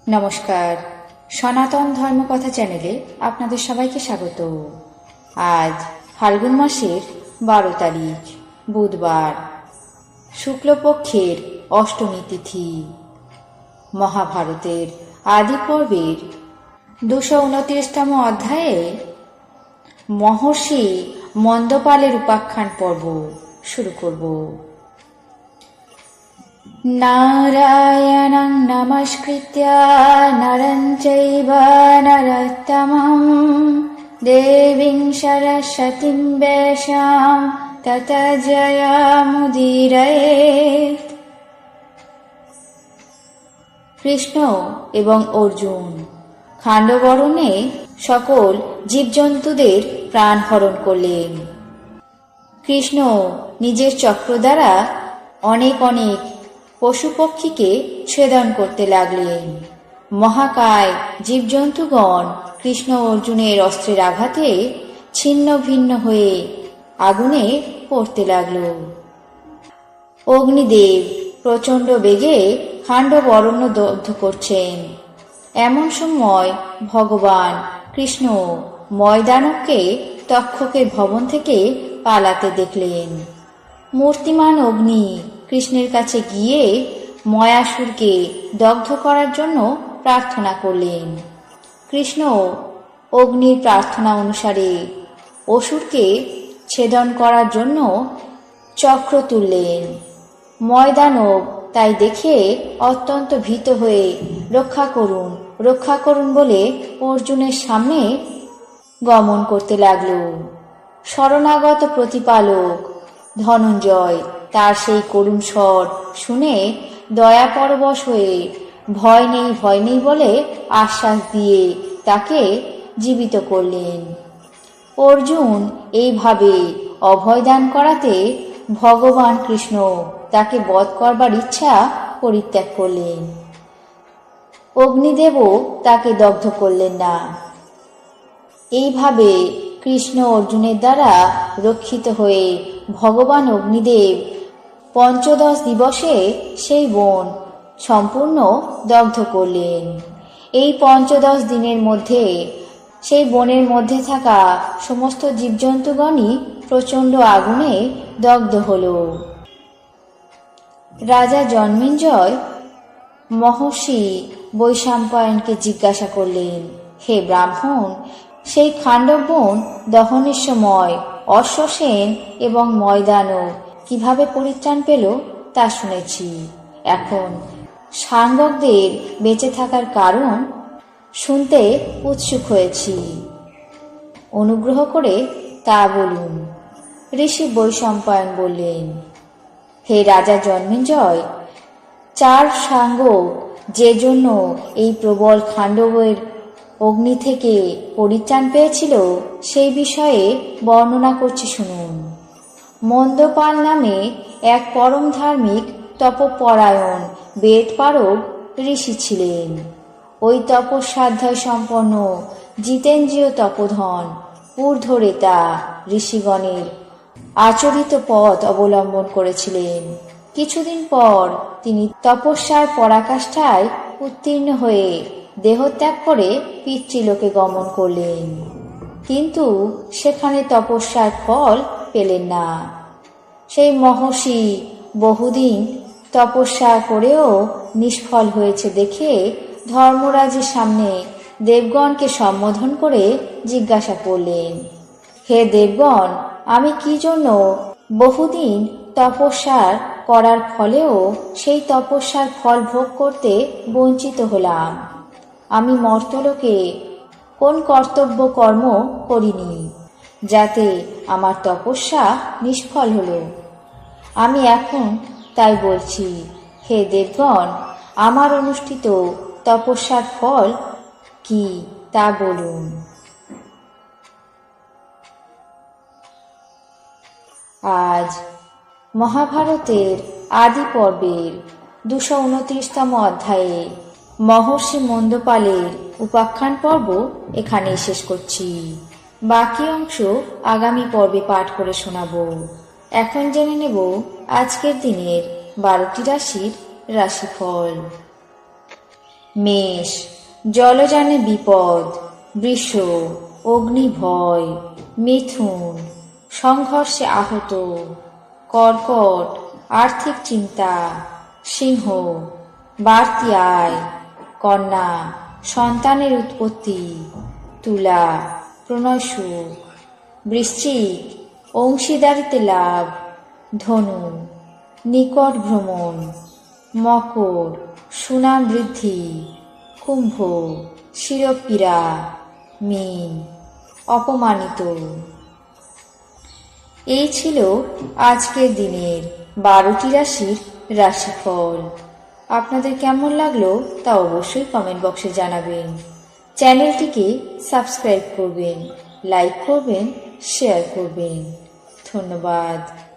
নমস্কার, সনাতন ধর্মকথা চ্যানেলে আপনাদের সবাইকে স্বাগত। আজ ফাল্গুন মাসের 12 তারিখ বুধবার, শুক্লপক্ষের অষ্টমী তিথি। মহাভারতের আদি পর্বের 229তম অধ্যায়ে মহর্ষি মন্দপালের উপাখ্যান পর্ব শুরু করব। নারায়ণং নমস্কৃত্য নরং চৈব নরোত্তমং দেবীং সরস্বতীং ব্যাসাং ততো জয়মুদীরয়েৎ। কৃষ্ণ এবং অর্জুন খাণ্ডবরণে সকল জীবজন্তুদের প্রাণ হরণ করলেন। কৃষ্ণ নিজের চক্র দ্বারা অনেক অনেক পশু পক্ষীকে ছেদন করতে লাগলেন। মহাকায় জীবজন্তুগণ কৃষ্ণ অর্জুনের অস্ত্রের আঘাতে ছিন্ন ভিন্ন হয়ে আগুনে পড়তে লাগল। অগ্নিদেব প্রচণ্ড বেগে খাণ্ডব অরণ্য দগ্ধ করছেন। এমন সময় ভগবান কৃষ্ণ ময়দানবকে তক্ষকের ভবন থেকে পালাতে দেখলেন। মূর্তিমান অগ্নি কৃষ্ণের কাছে গিয়ে ময়াসুরকে দগ্ধ করার জন্য প্রার্থনা করলেন। কৃষ্ণ অগ্নির প্রার্থনা অনুসারে অসুরকে ছেদন করার জন্য চক্র তুললেন। ময়দানব তাই দেখে অত্যন্ত ভীত হয়ে রক্ষা করুন রক্ষা করুন বলে অর্জুনের সামনে গমন করতে লাগল। শরণাগত প্রতিপালক ধনঞ্জয় তার সেই করুণ স্বর শুনে দয়াপরবশ হয়ে ভয় নেই বলে আশ্বাস দিয়ে তাকে জীবিত করলেন। অর্জুন এইভাবে অভয়দান করাতে ভগবান কৃষ্ণ তাকে বধ করবার ইচ্ছা পরিত্যাগ করলেন। অগ্নিদেবও তাকে দগ্ধ করলেন না। এইভাবে কৃষ্ণ অর্জুনের দ্বারা রক্ষিত হয়ে ভগবান অগ্নিদেব 15 দিবসে সেই বন সম্পূর্ণ দগ্ধ করলেন। এই 15 দিনের মধ্যে সেই বনের মধ্যে থাকা সমস্ত জীবজন্তুগণই প্রচণ্ড আগুনে দগ্ধ হল। রাজা জন্মেঞ্জয় মহর্ষি বৈশাম্পায়নকে জিজ্ঞাসা করলেন, হে ব্রাহ্মণ, সেই খাণ্ডব বন দহনের সময় অশ্বসেন এবং ময়দানব কিভাবে পরিত্রাণ পেল তা শুনেছি। এখন সাঙ্গকদের বেঁচে থাকার কারণ শুনতে উৎসুক হয়েছি। অনুগ্রহ করে তা বলুন। ঋষি বৈশম্পায়ন বললেন, হে রাজা জন্মেঞ্জয়, 4 সাঙ্গক যে জন্য এই প্রবল খাণ্ডবের অগ্নি থেকে পরিত্রাণ পেয়েছিল সেই বিষয়ে বর্ণনা করছি শুনুন। মন্দপাল নামে এক পরম ধার্মিক তপপরায়ণ বেদপারগ ঋষি ছিলেন। ওই তপস্বাধ্যায় সম্পন্ন জিতেন্দ্রীয় তপোধন ঊর্ধ্বরেতা ঋষিগণের আচরিত পথ অবলম্বন করেছিলেন। কিছুদিন পর তিনি তপস্যার পরাকাষ্ঠায় উত্তীর্ণ হয়ে দেহত্যাগ করে পিতৃলোকে গমন করলেন, কিন্তু সেখানে তপস্যার ফল পেলেন না। সেই মহর্ষি বহুদিন তপস্যা করেও নিষ্ফল হয়েছে দেখে ধর্মরাজের সামনে দেবগণকে সম্বোধন করে জিজ্ঞাসা করলেন, হে দেবগণ, আমি কি জন্য বহুদিন তপস্যার করার ফলেও সেই তপস্যার ফল ভোগ করতে বঞ্চিত হলাম? আমি মর্তলোকে কোন কর্তব্য কর্ম করিনি যাতে আমার তপস্যা নিষ্ফল হলো? আমি এখন তাই বলছি, হে দেবগণ, আমার অনুষ্ঠিত তপস্যার ফল কি তা বলুন। আজ মহাভারতের আদি পর্বের 229তম অধ্যায়ে মহর্ষি মন্দপালের উপাখ্যান পর্ব এখানেই শেষ করছি। বাকি অংশ আগামী পর্বে পাঠ করে শোনাব। এখন জেনে নেব আজকের দিনের 12টি রাশির রাশিফল। মেষ, জলযানে বিপদ। বৃষ, অগ্নি ভয়। মিথুন, সংঘর্ষে আহত। কর্কট, আর্থিক চিন্তা। সিংহ, বাড়তি আয়। কন্যা, সন্তানের উৎপত্তি। তুলা, প্রণয় সুখ। বৃশ্চিক, অংশীদারিতে লাভ। ধনু, নিকট ভ্রমণ। মকর, সুনাম বৃদ্ধি। কুম্ভ, শিরপীড়া। মীন, অপমানিত। এই ছিল আজকের দিনের 12টি রাশির রাশিফল। আপনাদের কেমন লাগলো তা অবশ্যই কমেন্ট বক্সে জানাবেন। চ্যানেলটিকে সাবস্ক্রাইব করবেন, লাইক করবেন, শেয়ার করবেন। ধন্যবাদ।